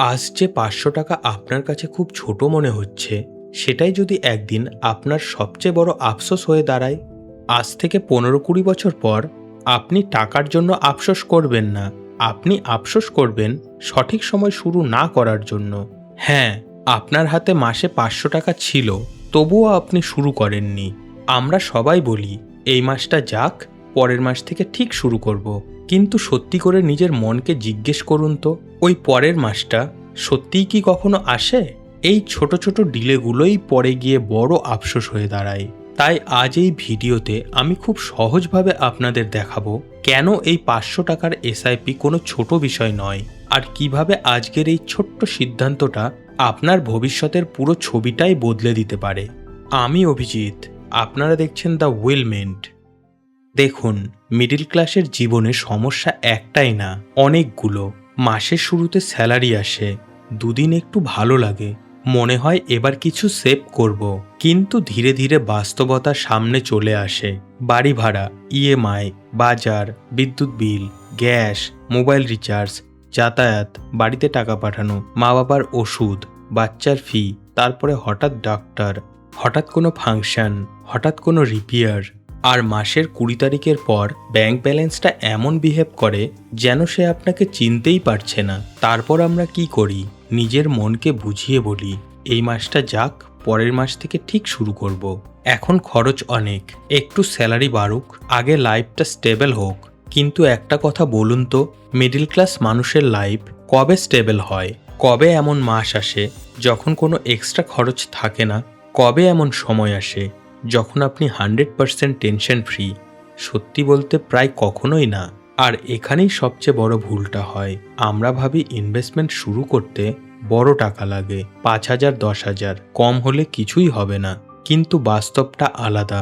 আজ যে ৫০০ টাকা আপনার কাছে খুব ছোট মনে হচ্ছে, সেটাই যদি একদিন আপনার সবচেয়ে বড় আফসোস হয়ে দাঁড়ায়। আজ থেকে ১৫-২০ বছর পর আপনি টাকার জন্য আফসোস করবেন না, আপনি আফসোস করবেন সঠিক সময় শুরু না করার জন্য। হ্যাঁ, আপনার হাতে মাসে ৫০০ টাকা ছিল, তবুও আপনি শুরু করেননি। আমরা সবাই বলি এই মাসটা যাক, পরের মাস থেকে ঠিক শুরু করব। কিন্তু সত্যি করে নিজের মনকে জিজ্ঞেস করুন তো, ওই পরের মাসটা সত্যিই কি কখনো আসে? এই ছোট ছোট ডিলেগুলোই পরে গিয়ে বড় আফসোস হয়ে দাঁড়ায়। তাই আজ এই ভিডিওতে আমি খুব সহজভাবে আপনাদের দেখাবো কেন এই ৫০০ টাকার এসআইপি কোনো ছোট বিষয় নয়, আর কিভাবে আজকের এই ছোট্ট সিদ্ধান্তটা আপনার ভবিষ্যতের পুরো ছবিটাই বদলে দিতে পারে। আমি অভিজিৎ, আপনারা দেখছেন দ্য উইলমেন্ট। দেখুন, মিডল ক্লাসের জীবনে সমস্যা একটাই না, অনেকগুলো। মাসের শুরুতে স্যালারি আসে, দুদিন একটু ভালো লাগে, মনে হয় এবার কিছু সেভ করব, কিন্তু ধীরে ধীরে বাস্তবতা সামনে চলে আসে। বাড়ি ভাড়া, ইএমআই, বাজার, বিদ্যুৎ বিল, গ্যাস, মোবাইল রিচার্জ, যাতায়াত, বাড়িতে টাকা পাঠানো, মা বাবার ওষুধ, বাচ্চার ফি, তারপরে হঠাৎ ডাক্তার, হঠাৎ কোনো ফাংশন, হঠাৎ কোনো রিপেয়ার। আর মাসের ২০ তারিখের পর ব্যাংক ব্যালেন্সটা এমন বিহেভ করে যেন সে আপনাকে চিনতেই পারছে না। তারপর আমরা কি করি? নিজের মনকে বুঝিয়ে বলি এই মাসটা যাক, পরের মাস থেকে ঠিক শুরু করব। এখন খরচ অনেক, একটু স্যালারি বাড়ুক, আগে লাইফটা স্টেবল হোক। কিন্তু একটা কথা বলুন তো, মিডল ক্লাস মানুষের লাইফ কবে স্টেবল হয়? কবে এমন মাস আসে যখন কোনো এক্সট্রা খরচ থাকে না? কবে এমন সময় আসে যখন আপনি 100% টেনশন ফ্রি? সত্যি বলতে প্রায় কখনোই না। আর এখানেই সবচেয়ে বড় ভুলটা হয়। আমরা ভাবি ইনভেস্টমেন্ট শুরু করতে বড় টাকা লাগে, ৫,০০০, ১০,০০০, কম হলে কিছুই হবে না। কিন্তু বাস্তবটা আলাদা।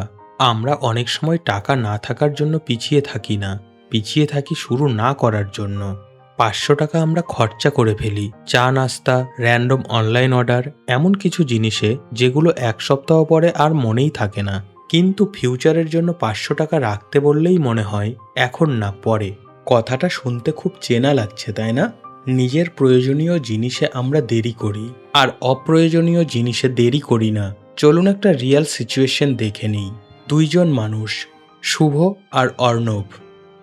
আমরা অনেক সময় টাকা না থাকার জন্য পিছিয়ে থাকি না, পিছিয়ে থাকি শুরু না করার জন্য। ৫০০ টাকা আমরা খরচা করে ফেলি চা নাস্তা, র্যান্ডম অনলাইন অর্ডার, এমন কিছু জিনিসে যেগুলো এক সপ্তাহ পরে আর মনেই থাকে না। কিন্তু ফিউচারের জন্য ৫০০ টাকা রাখতে বললেই মনে হয় এখন না, পরে। কথাটা শুনতে খুব চেনা লাগছে, তাই না? নিজের প্রয়োজনীয় জিনিসে আমরা দেরি করি, আর অপ্রয়োজনীয় জিনিসে দেরি করি না। চলুন একটা রিয়েল সিচুয়েশন দেখে নিই। দুইজন মানুষ, শুভ আর অর্ণব,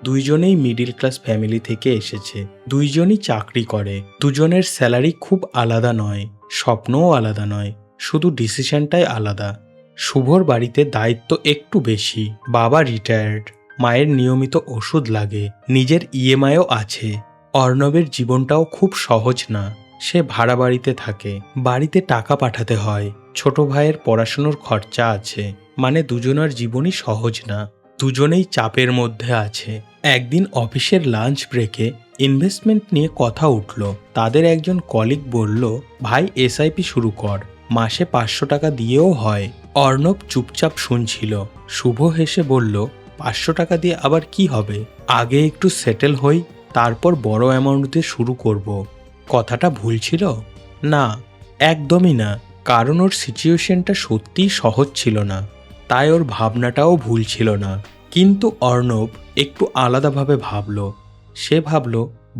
দুইজনেই মিডল ক্লাস ফ্যামিলি থেকে এসেছে। দুইজনই চাকরি করে। দুজনের স্যালারি খুব আলাদা নয়, স্বপ্নও আলাদা নয়, শুধু ডিসিশনটাই আলাদা। শুভর বাড়িতে দায়িত্ব একটু বেশি, বাবা রিটায়ার্ড, মায়ের নিয়মিত ওষুধ লাগে, নিজের ইএমআইও আছে। অর্ণবের জীবনটাও খুব সহজ না। সে ভাড়া বাড়িতে থাকে, বাড়িতে টাকা পাঠাতে হয়, ছোট ভাইয়ের পড়াশুনোর খরচা আছে। মানে দুজনের জীবনই সহজ না, দুজনেই চাপের মধ্যে আছে। একদিন অফিসের লাঞ্চ ব্রেকে ইনভেস্টমেন্ট নিয়ে কথা উঠল। তাদের একজন কলিগ বলল, ভাই এসআইপি শুরু কর, মাসে ৫০০ টাকা দিয়েও হয়। অর্ণব চুপচাপ শুনছিল। শুভ হেসে বলল, ৫০০ টাকা দিয়ে আবার কি হবে? আগে একটু সেটেল হই, তারপর বড় অ্যামাউন্ট দিয়ে শুরু করব। কথাটা ভুল ছিল? না, একদমই না। কারণ ওর সিচুয়েশনটা সত্যিই সহজ ছিল না, তাই ওর ভাবনাটাও ভুল ছিল না। কিন্তু অর্ণব একটু আলাদাভাবে ভাবল। সে ভাবল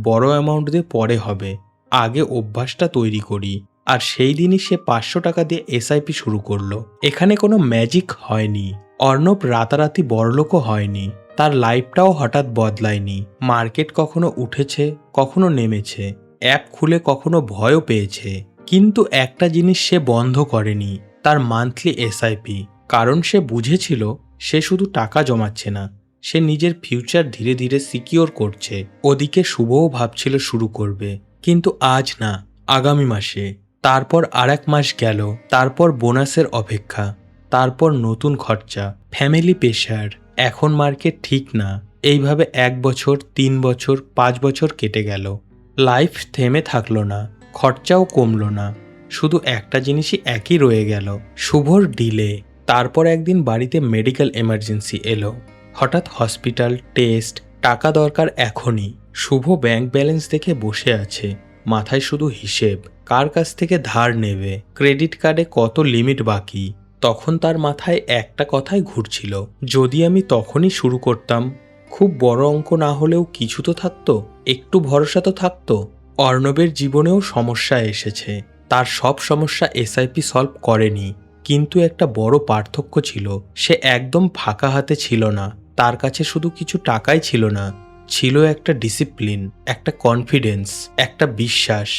বড় অ্যামাউন্ট দিয়ে পরে হবে, আগে অভ্যাসটা তৈরি করি। আর সেই দিনই সে ৫০০ টাকা দিয়ে এসআইপি শুরু করলো। এখানে কোনো ম্যাজিক হয়নি। অর্ণব রাতারাতি বড়লোকও হয়নি, তার লাইফটাও হঠাৎ বদলায়নি। মার্কেট কখনো উঠেছে, কখনো নেমেছে, অ্যাপ খুলে কখনো ভয়ও পেয়েছে। কিন্তু একটা জিনিস সে বন্ধ করেনি, তার মান্থলি এসআইপি। কারণ সে বুঝেছিল সে শুধু টাকা জমাচ্ছে না, সে নিজের ফিউচার ধীরে ধীরে সিকিওর করছে। ওদিকে শুভও ভাবছিল শুরু করবে, কিন্তু আজ না, আগামী মাসে। তারপর আর1 মাস গেল, তারপর বোনাসের অপেক্ষা, তারপর নতুন খরচা, ফ্যামিলি প্রেশার। এখন মার্কেট ঠিক না। এইভাবে ১ বছর, ৩ বছর, ৫ বছর কেটে গেল। লাইফ থেমে থাকলো না, খরচাও কমলো না, শুধু একটা জিনিসই একই রয়ে গেল, শুভর ডিলে। তারপর একদিন বাড়িতে মেডিকেল এমার্জেন্সি এলো। হঠাৎ হসপিটাল, টেস্ট, টাকা দরকার এখনই। শুভ ব্যাংক ব্যালেন্স দেখে বসে আছে, মাথায় শুধু হিসেব, কার কাছ থেকে ধার নেবে, ক্রেডিট কার্ডে কত লিমিট বাকি। তখন তার মাথায় একটা কথাই ঘুরছিল, যদি আমি তখনই শুরু করতাম, খুব বড় অঙ্ক না হলেও কিছু তো থাকতো, একটু ভরসা তো থাকতো। অর্ণবের জীবনেও সমস্যা এসেছে। তার সব সমস্যা এসআইপি সলভ করেনি, কিন্তু একটা বড় পার্থক্য ছিল, সে একদম ফাঁকা হাতে ছিল না। তার কাছে শুধু কিছু টাকাই ছিল না, ছিল একটা ডিসিপ্লিন, একটা কনফিডেন্স, একটা বিশ্বাস।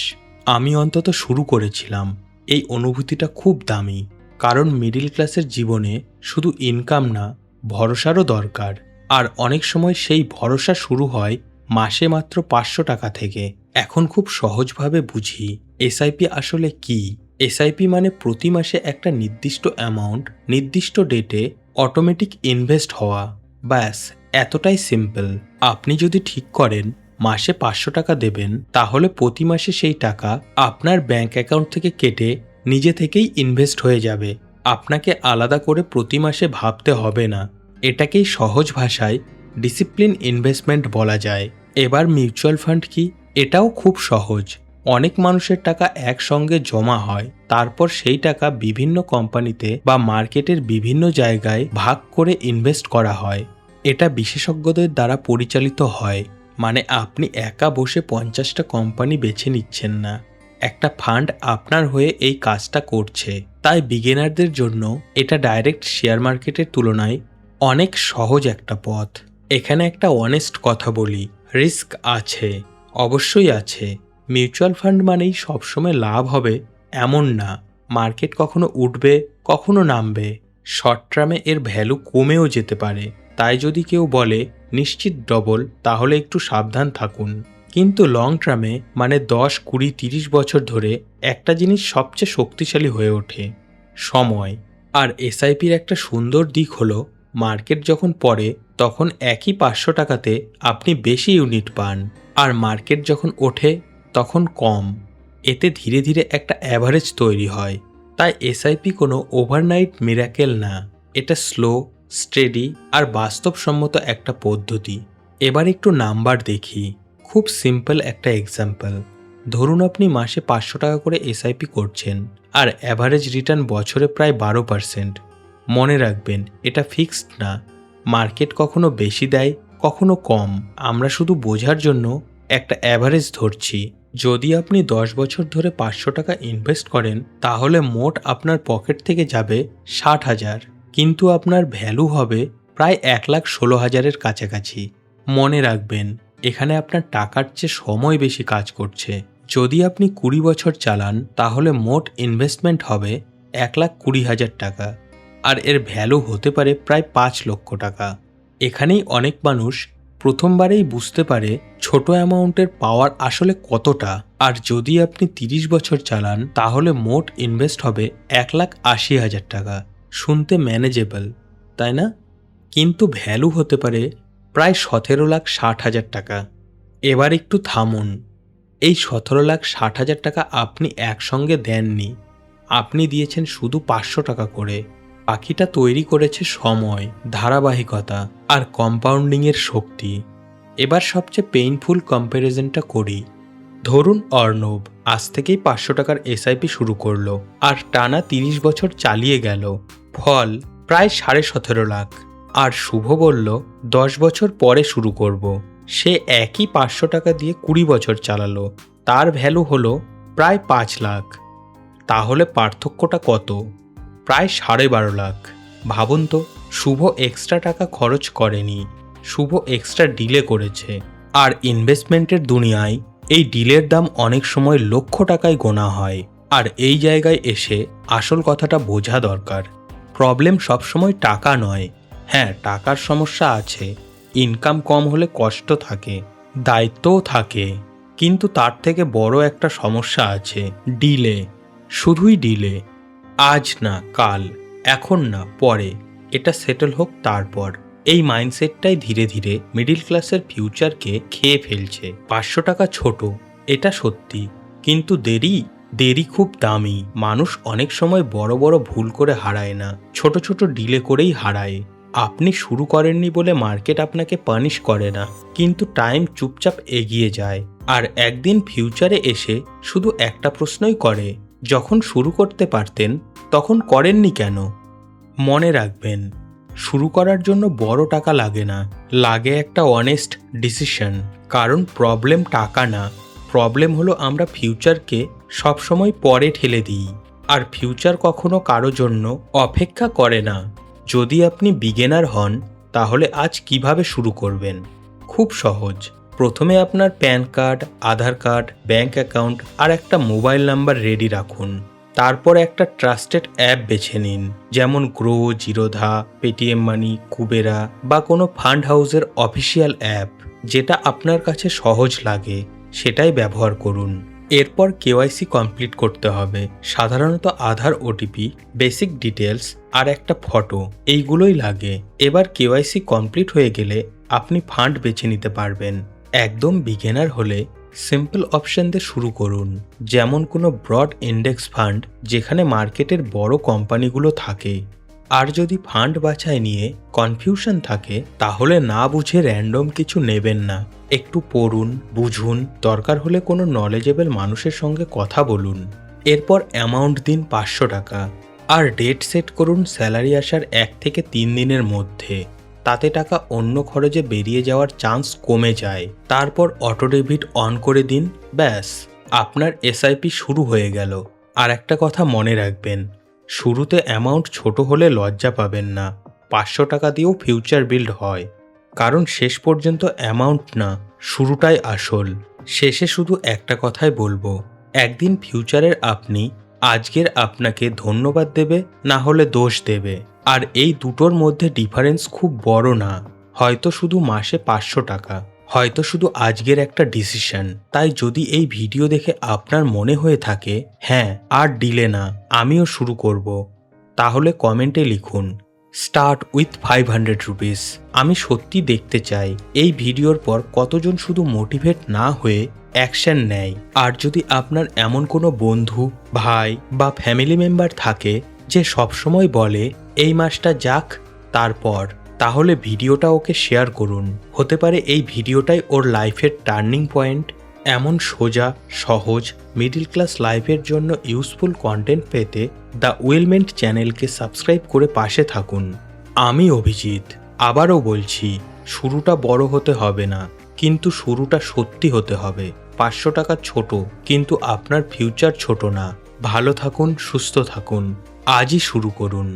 আমি অন্তত শুরু করেছিলাম। এই অনুভূতিটা খুব দামি, কারণ মিডল ক্লাসের জীবনে শুধু ইনকাম না, ভরসারও দরকার। আর অনেক সময় সেই ভরসা শুরু হয় মাসে মাত্র 500 টাকা থেকে। এখন খুব সহজভাবে বুঝি এসআইপি আসলে কি। এসআইপি মানে প্রতি মাসে একটা নির্দিষ্ট অ্যামাউন্ট নির্দিষ্ট ডেটে অটোমেটিক ইনভেস্ট হওয়া। ব্যাস, এতটাই সিম্পল। আপনি যদি ঠিক করেন মাসে 500 টাকা দেবেন, তাহলে প্রতি মাসে সেই টাকা আপনার ব্যাংক অ্যাকাউন্ট থেকে কেটে নিজে থেকেই ইনভেস্ট হয়ে যাবে। আপনাকে আলাদা করে প্রতি মাসে ভাবতে হবে না। এটাকেই সহজ ভাষায় ডিসিপ্লিন ইনভেস্টমেন্ট বলা যায়। এবার মিউচুয়াল ফান্ড কি? এটাও খুব সহজ। অনেক মানুষের টাকা একসঙ্গে জমা হয়, তারপর সেই টাকা বিভিন্ন কোম্পানিতে বা মার্কেটের বিভিন্ন জায়গায় ভাগ করে ইনভেস্ট করা হয়। এটা বিশেষজ্ঞদের দ্বারা পরিচালিত হয়। মানে আপনি একা বসে 50টা কোম্পানি বেছে নিচ্ছেন না, একটা ফান্ড আপনার হয়ে এই কাজটা করছে। তাই বিগিনারদের জন্য এটা ডাইরেক্ট শেয়ার মার্কেটের তুলনায় অনেক সহজ একটা পথ। এখানে একটা অনেস্ট কথা বলি, রিস্ক আছে, অবশ্যই আছে। মিউচুয়াল ফান্ড মানেই সবসময় লাভ হবে এমন না। মার্কেট কখনো উঠবে, কখনো নামবে। শর্ট টার্মে এর ভ্যালু কমেও যেতে পারে। তাই যদি কেউ বলে নিশ্চিত ডবল, তাহলে একটু সাবধান থাকুন। কিন্তু লং টার্মে মানে 10, 20, 30 বছর ধরে একটা জিনিস সবচেয়ে শক্তিশালী হয়ে ওঠে, সময়। আর এসআইপির একটা সুন্দর দিক হলো, মার্কেট যখন পড়ে তখন একই 500 টাকাতে আপনি বেশি ইউনিট পান, আর মার্কেট যখন ওঠে তখন কম। এতে ধীরে ধীরে একটা অ্যাভারেজ তৈরি হয়। তাই এসআইপি কোনো ওভারনাইট মিরাকেল না, এটা স্লো, স্টেডি আর বাস্তবসম্মত একটা পদ্ধতি। এবার একটু নাম্বার দেখি। খুব সিম্পল একটা এক্সাম্পল। ধরুন আপনি মাসে 500 টাকা করে এসআইপি করছেন, আর অ্যাভারেজ রিটার্ন বছরে প্রায় 12%। মনে রাখবেন, এটা ফিক্সড না। মার্কেট কখনো বেশি দেয়, কখনো কম। আমরা শুধু বোঝার জন্য একটা অ্যাভারেজ ধরছি। যদি আপনি 10 বছর ধরে 500 টাকা ইনভেস্ট করেন, তাহলে মোট আপনার পকেট থেকে যাবে 60,000, কিন্তু আপনার ভ্যালু হবে প্রায় 1,16,000-এর কাছাকাছি। মনে রাখবেন, এখানে আপনার টাকার চেয়ে সময় বেশি কাজ করছে। যদি আপনি 20 বছর চালান, তাহলে মোট ইনভেস্টমেন্ট হবে 1,20,000 টাকা, আর এর ভ্যালু হতে পারে প্রায় 5 লক্ষ টাকা। এখানেই অনেক মানুষ প্রথমবারেই বুঝতে পারে ছোট অ্যামাউন্টের পাওয়ার আসলে কতটা। আর যদি আপনি 30 বছর চালান, তাহলে মোট ইনভেস্ট হবে 1,80,000 টাকা। শুনতে ম্যানেজেবল, তাই না? কিন্তু ভ্যালু হতে পারে প্রায় 17,60,000 টাকা। এবার একটু থামুন। এই 17,60,000 টাকা আপনি একসঙ্গে দেননি, আপনি দিয়েছেন শুধু 500 টাকা করে। বাকিটা তৈরি করেছে সময়, ধারাবাহিকতা আর কম্পাউন্ডিংয়ের শক্তি। এবার সবচেয়ে পেইনফুল কম্প্যারিজনটা করি। ধরুন অর্ণব আজ থেকেই 500 টাকার এসআইপি শুরু করলো, আর টানা 30 বছর চালিয়ে গেল। ফল প্রায় 17.5 লাখ। আর শুভ বলল 10 বছর পরে শুরু করব। সে একই 500 টাকা দিয়ে 20 বছর চালালো, তার ভ্যালু হলো প্রায় 5 লাখ। তাহলে পার্থক্যটা কত? প্রায় 12.5 লাখ। ভাবুন তো, শুভ এক্সট্রা টাকা খরচ করেনি, শুভ এক্সট্রা ডিলে করেছে। আর ইনভেস্টমেন্টের দুনিয়ায় এই ডিলের দাম অনেক সময় লক্ষ টাকায় গোনা হয়। আর এই জায়গায় এসে আসল কথাটা বোঝা দরকার। প্রবলেম সবসময় টাকা নয়। হ্যাঁ, টাকার সমস্যা আছে, ইনকাম কম হলে কষ্ট থাকে, দায়িত্বও থাকে, কিন্তু তার থেকে বড় একটা সমস্যা আছে, ডিলে। শুধুই ডিলে। আজ না কাল, এখন না পরে, এটা সেটেল হোক তারপর। এই মাইন্ডসেটটাই ধীরে ধীরে মিডিল ক্লাসের ফিউচারকে খেয়ে ফেলছে। 500 টাকা ছোট, এটা সত্যি, কিন্তু দেরি খুব দামি। মানুষ অনেক সময় বড় বড় ভুল করে হারায় না, ছোট ছোট ডিলে করেই হারায়। আপনি শুরু করেননি বলে মার্কেট আপনাকে পানিশ করে না, কিন্তু টাইম চুপচাপ এগিয়ে যায়। আর একদিন ফিউচারে এসে শুধু একটা প্রশ্নই করে, যখন শুরু করতে পারতেন তখন করেননি কেন? মনে রাখবেন, শুরু করার জন্য বড় টাকা লাগে না, লাগে একটা অনেস্ট ডিসিশন। কারণ প্রবলেম টাকা না, প্রবলেম হলো আমরা ফিউচারকে সবসময় পরে ঠেলে দিই, আর ফিউচার কখনো কারো জন্য অপেক্ষা করে না। যদি আপনি বিগিনার হন তাহলে আজ কিভাবে শুরু করবেন? খুব সহজ। প্রথমে আপনার প্যান কার্ড, আধার কার্ড, ব্যাংক অ্যাকাউন্ট আর একটা মোবাইল নাম্বার রেডি রাখুন। তারপর একটা ট্রাস্টেড অ্যাপ বেছে নিন, যেমন গ্রো, জিরোধা, পেটিএম মানি, কুবেরা বা কোনো ফান্ড হাউসের অফিসিয়াল অ্যাপ। যেটা আপনার কাছে সহজ লাগে সেটাই ব্যবহার করুন। এরপর কেওয়াইসি কমপ্লিট করতে হবে। সাধারণত আধার, ওটিপি, বেসিক ডিটেলস আর একটা ফটো, এইগুলোই লাগে। এবার কেওয়াইসি কমপ্লিট হয়ে গেলে আপনি ফান্ড বেছে নিতে পারবেন। একদম বিগিনার হলে সিম্পল অপশন দিয়ে শুরু করুন, যেমন কোনো ব্রড ইন্ডেক্স ফান্ড যেখানে মার্কেটের বড় কোম্পানিগুলো থাকে। আর যদি ফান্ড বাছাই নিয়ে কনফিউশন থাকে তাহলে না বুঝে র্যান্ডম কিছু নেবেন না। একটু পড়ুন, বুঝুন, দরকার হলে কোনো নলেজেবল মানুষের সঙ্গে কথা বলুন। এরপর অ্যামাউন্ট দিন 500 টাকা, আর ডেট সেট করুন স্যালারি আসার 1 থেকে 3 দিনের মধ্যে। তাতে টাকা অন্য খরচে বেরিয়ে যাওয়ার চান্স কমে যায়। তারপর অটো ডেবিট অন করে দিন, ব্যাস আপনার এসআইপি শুরু হয়ে গেল। আর একটা কথা মনে রাখবেন, শুরুতে অ্যামাউন্ট ছোট হলে লজ্জা পাবেন না। 500 টাকা দিয়েও ফিউচার বিল্ড হয়, কারণ শেষ পর্যন্ত অ্যামাউন্ট না, শুরুটাই আসল। শেষে শুধু একটা কথাই বলবো, একদিন ফিউচারের আপনি আজকের আপনাকে ধন্যবাদ দেবে, না হলে দোষ দেবে। আর এই দুটোর মধ্যে ডিফারেন্স খুব বড় না, হয়তো শুধু মাসে 500 টাকা, হয়তো শুধু আজকের একটা ডিসিশন। তাই যদি এই ভিডিও দেখে আপনার মনে হয়ে থাকে হ্যাঁ আর ডিলে না, আমিও শুরু করব, তাহলে কমেন্টে লিখুন স্টার্ট উইথ 500 রুপিস। আমি সত্যি দেখতে চাই এই ভিডিওর পর কতজন শুধু মোটিভেট না হয়ে অ্যাকশন নেয়। আর যদি আপনার এমন কোনো বন্ধু, ভাই বা ফ্যামিলি মেম্বার থাকে যে সবসময় বলে এই মাসটা যাক তারপর, তাহলে ভিডিওটা ওকে শেয়ার করুন। হতে পারে এই ভিডিওটাই ওর লাইফের টার্নিং পয়েন্ট। এমন সোজা, সহজ, মিডল ক্লাস লাইফের জন্য ইউজফুল কন্টেন্ট পেতে দ্য উইলমেন্ট চ্যানেলকে সাবস্ক্রাইব করে পাশে থাকুন। আমি অভিজিৎ, আবারও বলছি, শুরুটা বড় হতে হবে না, কিন্তু শুরুটা সত্যি হতে হবে। 500 টাকা ছোট, কিন্তু আপনার ফিউচার ছোট না। ভালো থাকুন, সুস্থ থাকুন, আজই শুরু করুন।